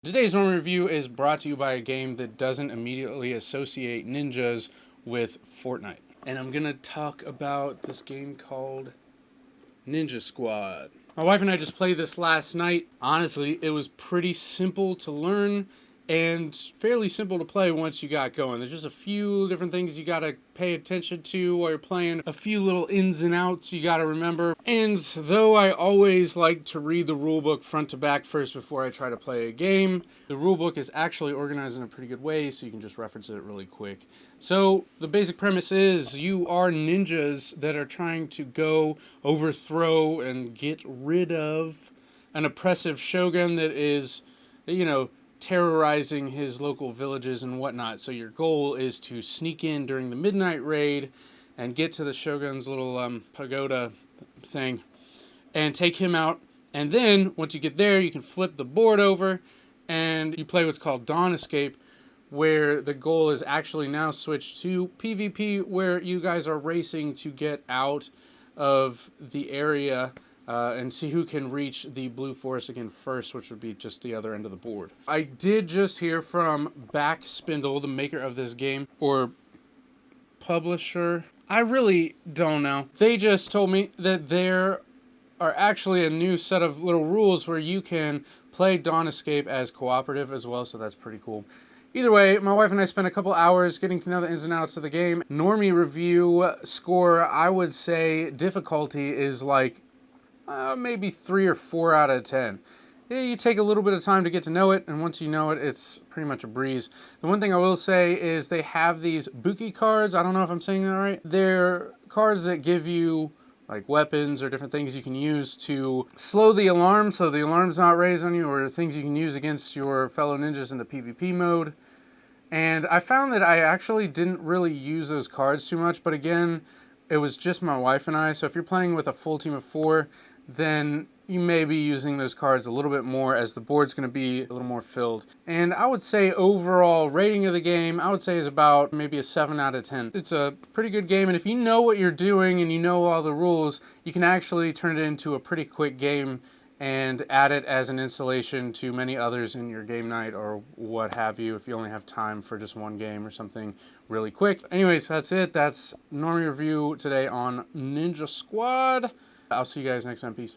Today's Normie review is brought to you by a game that doesn't immediately associate ninjas with Fortnite. And I'm going to talk about this game called Ninja Squad. My wife and I just played this last night. Honestly, it was pretty simple to learn and fairly simple to play once you got going. There's just a few different things you gotta pay attention to while you're playing, a few little ins and outs you gotta remember. And though I always like to read the rulebook front to back first before I try to play a game, the rulebook is actually organized in a pretty good way, so you can just reference it really quick. So the basic premise is you are ninjas that are trying to go overthrow and get rid of an oppressive shogun that is, terrorizing his local villages and whatnot. So your goal is to sneak in during the midnight raid and get to the shogun's little pagoda thing and take him out. And then once you get there, you can flip the board over and you play what's called Dawn Escape, where the goal is actually now switched to PvP, where you guys are racing to get out of the area and see who can reach the blue forest again first, which would be just the other end of the board. I did just hear from Backspindle, the maker of this game, or publisher. I really don't know. They just told me that there are actually a new set of little rules where you can play Dawn Escape as cooperative as well, so that's pretty cool. Either way, my wife and I spent a couple hours getting to know the ins and outs of the game. Normie review score, I would say difficulty is like maybe 3 or 4 out of 10. Yeah, you take a little bit of time to get to know it, and once you know it, it's pretty much a breeze. The one thing I will say is they have these Buki cards. I don't know if I'm saying that right. They're cards that give you like weapons or different things you can use to slow the alarm so the alarm's not raised on you, or things you can use against your fellow ninjas in the PvP mode. And I found that I actually didn't really use those cards too much, but again, it was just my wife and I, so if you're playing with a full team of 4, then you may be using those cards a little bit more as the board's going to be a little more filled. And I would say overall rating of the game, I would say is about maybe a 7 out of 10. It's a pretty good game, and if you know what you're doing and you know all the rules, you can actually turn it into a pretty quick game and add it as an installation to many others in your game night or what have you if you only have time for just one game or something really quick. Anyways, that's it. That's Normie review today on Ninja Squad. I'll see you guys next time. Peace.